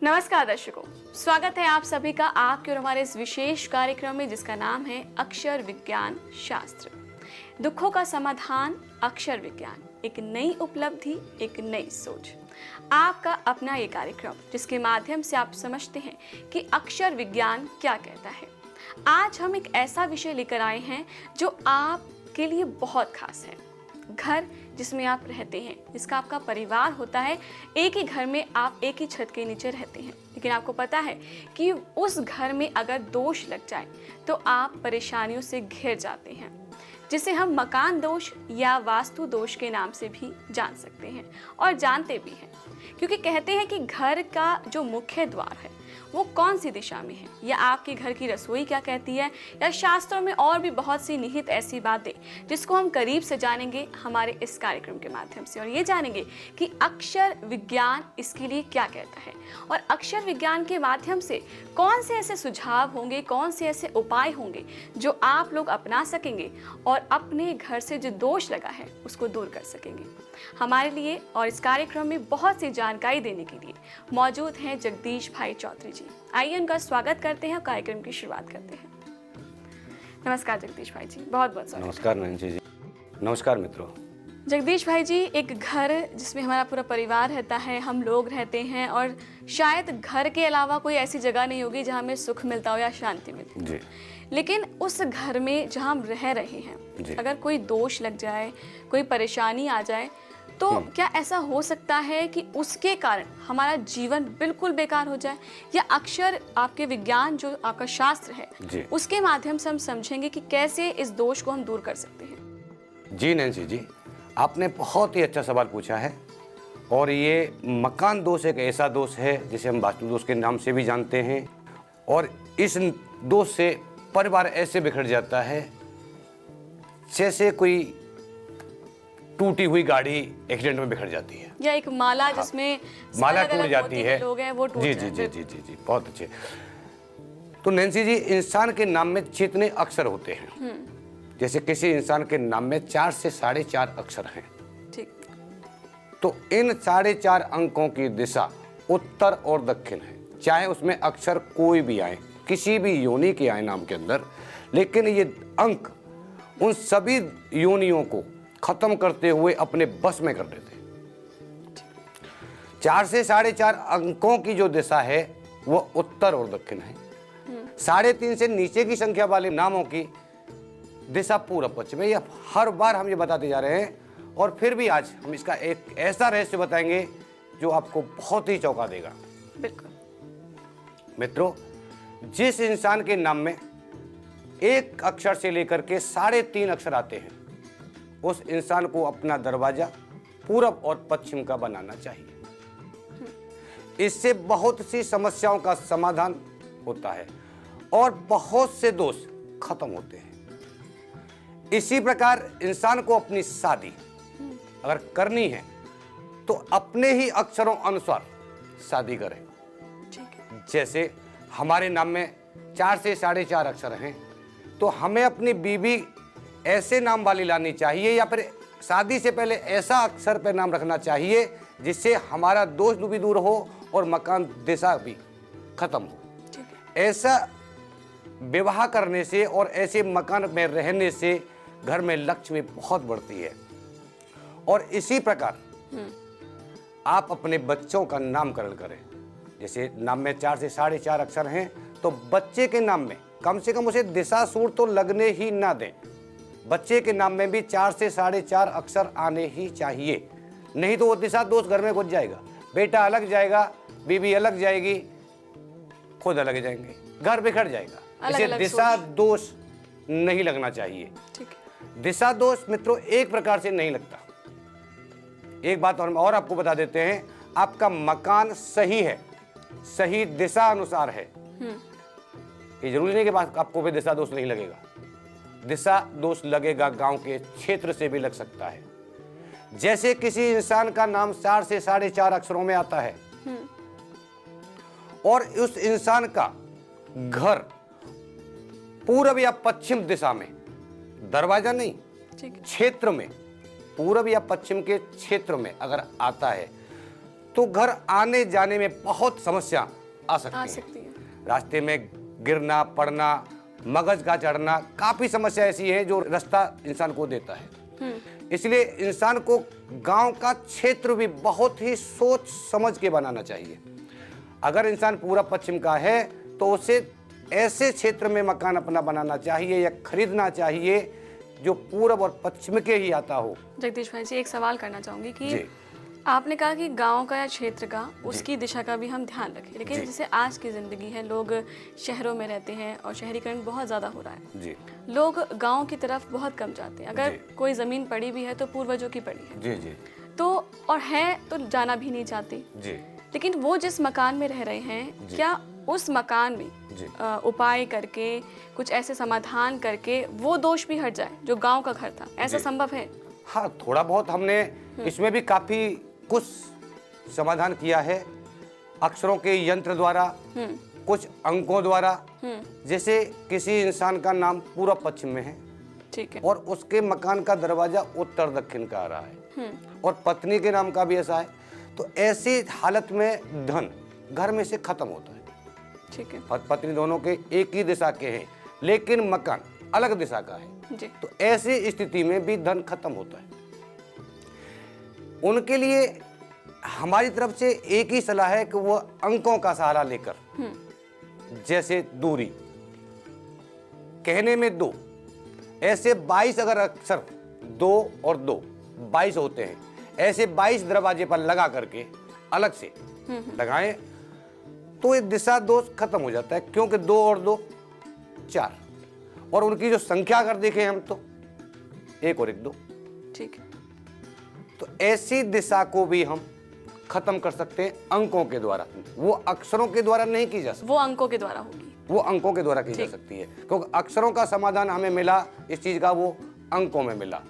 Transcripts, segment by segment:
नमस्कार दर्शकों, स्वागत है आप सभी का आपके और हमारे इस विशेष कार्यक्रम में जिसका नाम है अक्षर विज्ञान शास्त्र। दुखों का समाधान अक्षर विज्ञान, एक नई उपलब्धि, एक नई सोच। आपका अपना ये कार्यक्रम जिसके माध्यम से आप समझते हैं कि अक्षर विज्ञान क्या कहता है। आज हम एक ऐसा विषय लेकर आए हैं जो आपके लिए बहुत खास है। घर जिसमें आप रहते हैं, जिसका आपका परिवार होता है, एक ही घर में आप एक ही छत के नीचे रहते हैं, लेकिन आपको पता है कि उस घर में अगर दोष लग जाए तो आप परेशानियों से घिर जाते हैं, जिसे हम मकान दोष या वास्तु दोष के नाम से भी जान सकते हैं और जानते भी हैं, क्योंकि कहते हैं कि घर का जो मुख्य द्वार है वो कौन सी दिशा में है, या आपके घर की रसोई क्या कहती है, या शास्त्रों में और भी बहुत सी निहित ऐसी बातें जिसको हम करीब से जानेंगे हमारे इस कार्यक्रम के माध्यम से, और ये जानेंगे कि अक्षर विज्ञान इसके लिए क्या कहता है और अक्षर विज्ञान के माध्यम से कौन से ऐसे सुझाव होंगे, कौन से ऐसे उपाय होंगे जो आप लोग अपना सकेंगे और अपने घर से जो दोष लगा है उसको दूर कर सकेंगे। हमारे लिए और इस कार्यक्रम में बहुत सी जानकारी देने के लिए मौजूद हैं जगदीश भाई चौधरी जी। आइए उनका स्वागत करते हैं और कार्यक्रम की शुरुआत करते हैं। नमस्कार जगदीश भाई जी, बहुत बहुत स्वागत। नमस्कार नैन्सी जी। नमस्कार मित्रों। जगदीश भाई जी, एक घर जिसमें हमारा पूरा परिवार रहता है, हम लोग रहते हैं, और शायद घर के अलावा कोई ऐसी जगह नहीं होगी जहाँ हमें सुख मिलता हो या शांति मिलती जी। लेकिन उस घर में जहाँ हम रह रहे हैं, अगर कोई दोष लग जाए, कोई परेशानी आ जाए, तो क्या ऐसा हो सकता है कि उसके कारण हमारा जीवन बिल्कुल बेकार हो जाए, या अक्षर आपके विज्ञान जो आपका शास्त्र है उसके माध्यम से हम समझेंगे कि कैसे इस दोष को हम दूर कर सकते हैं? जी नैन्सी जी, आपने बहुत ही अच्छा सवाल पूछा है। और ये मकान दोष एक ऐसा दोष है जिसे हम वास्तु दोष के नाम से भी जानते हैं, और इस दोष से परिवार ऐसे बिखर जाता है जैसे कोई टूटी हुई गाड़ी एक्सीडेंट में बिखर जाती है, या एक माला जिसमें माला टूट जाती है, लोग हैं वो टूट जी जी जी जी जी जी बहुत अच्छे। तो नैन्सी जी, इंसान के नाम में जितने अक्षर होते हैं, जैसे किसी इंसान के नाम में 4 से 4.5 अक्षर हैं, ठीक, तो इन 4.5 अंकों की दिशा उत्तर और दक्षिण है। चाहे उसमें अक्षर कोई भी आए, किसी भी योनि के आए नाम के अंदर, लेकिन ये अंक उन सभी योनियों को खत्म करते हुए अपने बस में कर देते हैं। 4 से 4.5 अंकों की जो दिशा है वो उत्तर और दक्षिण है। 3.5 से नीचे की संख्या वाले नामों की दिशा पूर्व पश्चिम है। ये हर बार हम ये बताते जा रहे हैं, और फिर भी आज हम इसका एक ऐसा रहस्य बताएंगे जो आपको बहुत ही चौंका देगा। बिल्कुल मित्रों, जिस इंसान के नाम में एक अक्षर से लेकर के 3.5 अक्षर आते हैं, उस इंसान को अपना दरवाजा पूरब और पश्चिम का बनाना चाहिए। इससे बहुत सी समस्याओं का समाधान होता है और बहुत से दोष खत्म होते हैं। इसी प्रकार इंसान को अपनी शादी अगर करनी है तो अपने ही अक्षरों अनुसार शादी करें। जैसे हमारे नाम में 4 से 4.5 अक्षर हैं, तो हमें अपनी बीवी ऐसे नाम वाली लानी चाहिए, या फिर शादी से पहले ऐसा अक्षर पर नाम रखना चाहिए जिससे हमारा दोष भी दूर हो और मकान दिशा भी खत्म हो। ऐसा विवाह करने से और ऐसे मकान में रहने से घर में लक्ष्मी बहुत बढ़ती है। और इसी प्रकार आप अपने बच्चों का नामकरण करें। जैसे नाम में 4 से 4.5 अक्षर हैं, तो बच्चे के नाम में कम से कम उसे दिशा सूर तो लगने ही ना दें। बच्चे के नाम में भी 4 से 4.5 अक्षर आने ही चाहिए, नहीं तो वो दिशा दोष घर में घुस जाएगा। बेटा अलग जाएगा, बीवी अलग जाएगी, खुद अलग जाएंगे, घर बिखर जाएगा। इसे दिशा दोष नहीं लगना चाहिए। ठीक है। दिशा दोष मित्रों एक प्रकार से नहीं लगता। एक बात और आपको बता देते हैं, आपका मकान सही है, सही दिशा अनुसार है, ये जरूरी नहीं कि आपको भी दिशा दोष नहीं लगेगा। दिशा दोष लगेगा गांव के क्षेत्र से भी लग सकता है। जैसे किसी इंसान का नाम 4 से 4.5 अक्षरों में आता है और उस इंसान का घर पूर्व या पश्चिम दिशा में, दरवाजा नहीं, क्षेत्र में, पूर्व या पश्चिम के क्षेत्र में अगर आता है, तो घर आने जाने में बहुत समस्या आ आ सकती सकती है। है। रास्ते में गिरना पड़ना, मगज का चढ़ना, काफ़ी समस्या ऐसी है जो रास्ता इंसान को देता है। इसलिए इंसान को गांव का क्षेत्र भी बहुत ही सोच समझ के बनाना चाहिए। अगर इंसान पूरा पश्चिम का है तो उसे ऐसे क्षेत्र में मकान अपना बनाना चाहिए या खरीदना चाहिए जो पूर्व और पश्चिम के ही आता हो। जगदीश भाई जी, एक सवाल करना चाहूंगी कि जी। आपने कहा कि गांव का या क्षेत्र का उसकी दिशा का भी हम ध्यान रखें, लेकिन जी। जैसे आज की ज़िंदगी है, लोग शहरों में रहते हैं और शहरीकरण बहुत ज़्यादा हो रहा है। जी लोग गांव की तरफ बहुत कम जाते हैं। अगर जी। कोई ज़मीन पड़ी भी है तो पूर्वजों की पड़ी है, जी जी तो और है तो जाना भी नहीं चाहते। जी लेकिन वो जिस मकान में रह रहे हैं, जी। क्या उस मकान में जी। उपाय करके, कुछ ऐसे समाधान करके वो दोष भी हट जाए जो गांव का घर था? ऐसा जी। संभव है? हाँ, थोड़ा बहुत हमने इसमें भी काफ़ी कुछ समाधान किया है, अक्षरों के यंत्र द्वारा, कुछ अंकों द्वारा। जैसे किसी इंसान का नाम पूर्व पश्चिम में है ठीक है। और उसके मकान का दरवाजा उत्तर दक्षिण का आ रहा है, और पत्नी के नाम का भी ऐसा है, तो ऐसी हालत में धन घर में से खत्म होता है। ठीक है पत्नी दोनों के एक ही दिशा के हैं लेकिन मकान अलग दिशा का है, जी। तो ऐसी स्थिति में भी धन खत्म होता है। उनके लिए हमारी तरफ से एक ही सलाह है कि वह अंकों का सहारा लेकर, जैसे दूरी, कहने में 2, ऐसे 22 अगर अक्षर 2 और 2 22 होते हैं, ऐसे 22 दरवाजे पर लगा करके अलग से लगाएं तो ये दिशा दोष खत्म हो जाता है, क्योंकि 2 और 2 4, और उनकी जो संख्या अगर देखें हम तो 1 और 1 2, ठीक है। तो ऐसी दिशा को भी हम खत्म कर सकते हैं अंकों के द्वारा। वो अक्षरों के द्वारा नहीं की जा सकती, वो अंकों के द्वारा होगी। वो अंकों के द्वारा की जा सकती है, क्योंकि अक्षरों का समाधान हमें मिला इस चीज का, वो अंकों में मिला।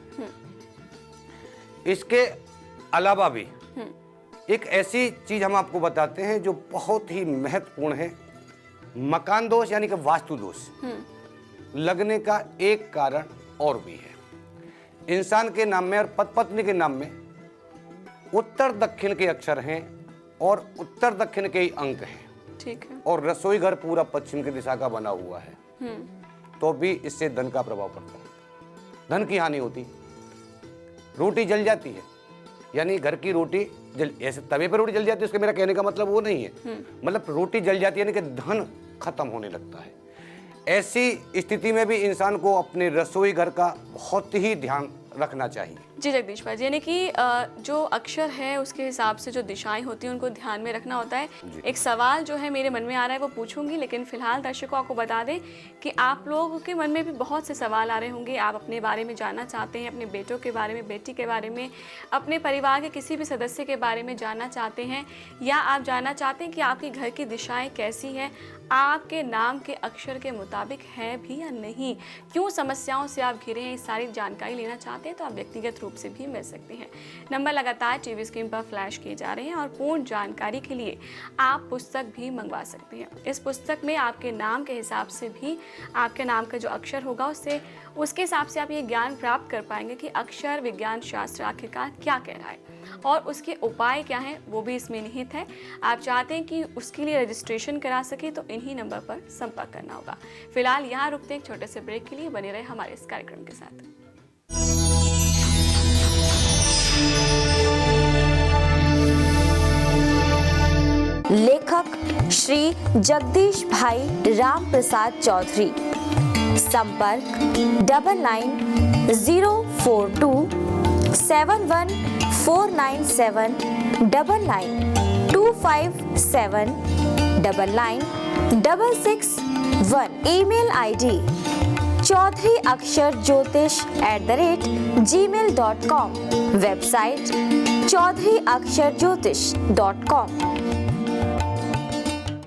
इसके अलावा भी एक ऐसी चीज हम आपको बताते हैं जो बहुत ही महत्वपूर्ण है। मकान दोष यानी कि वास्तु दोष लगने का एक कारण और भी है। इंसान के नाम में और पत्नी के नाम में उत्तर दक्षिण के अक्षर हैं और उत्तर दक्षिण के ही अंक हैं, ठीक है। और रसोई घर पूरा पश्चिम की दिशा का बना हुआ है, तो भी इससे धन का प्रभाव पड़ता है, धन की हानि होती, रोटी जल जाती है। यानी घर की रोटी जल, ऐसे तवे पर रोटी जल जाती है, उसके मेरा कहने का मतलब वो नहीं है, मतलब रोटी जल जाती है यानी कि धन खत्म होने लगता है। ऐसी स्थिति में भी इंसान को अपने रसोई घर का बहुत ही ध्यान रखना चाहिए। जी जगदीश भाई, यानी कि जो अक्षर है उसके हिसाब से जो दिशाएं होती हैं उनको ध्यान में रखना होता है। एक सवाल जो है मेरे मन में आ रहा है वो पूछूंगी, लेकिन फिलहाल दर्शकों आपको बता दें कि आप लोगों के मन में भी बहुत से सवाल आ रहे होंगे। आप अपने बारे में जानना चाहते हैं, अपने बेटों के बारे में, बेटी के बारे में, अपने परिवार के किसी भी सदस्य के बारे में जानना चाहते हैं, या आप जानना चाहते हैं कि आपके घर की दिशाएं कैसी हैं, आपके नाम के अक्षर के मुताबिक है भी या नहीं, क्यों समस्याओं से आप घिरे हैं, इस सारी जानकारी लेना चाहते हैं तो आप व्यक्तिगत रूप से भी मिल सकते हैं। नंबर लगातार टीवी स्क्रीन पर फ्लैश किए जा रहे हैं, और पूर्ण जानकारी के लिए आप पुस्तक भी मंगवा सकते हैं। इस पुस्तक में आपके नाम के हिसाब से भी, आपके नाम का जो अक्षर होगा उसके हिसाब से आप ये ज्ञान प्राप्त कर पाएंगे कि अक्षर विज्ञान शास्त्र आखिरकार क्या कह रहा है, और उसके उपाय क्या हैं वो भी इसमें निहित है। आप चाहते हैं कि उसके लिए रजिस्ट्रेशन करा सके तो इन्हीं नंबर पर संपर्क करना होगा। फिलहाल यहाँ रुकते हैं एक छोटे से ब्रेक के लिए, बने रहे हमारे इस कार्यक्रम के साथ। लेखक श्री जगदीश भाई राम प्रसाद चौधरी। संपर्क 990427149799 257999661। ईमेल आईडी चौधरी अक्षर ज्योतिष @gmail.com। Website chaudhuryaksharjyotish.com।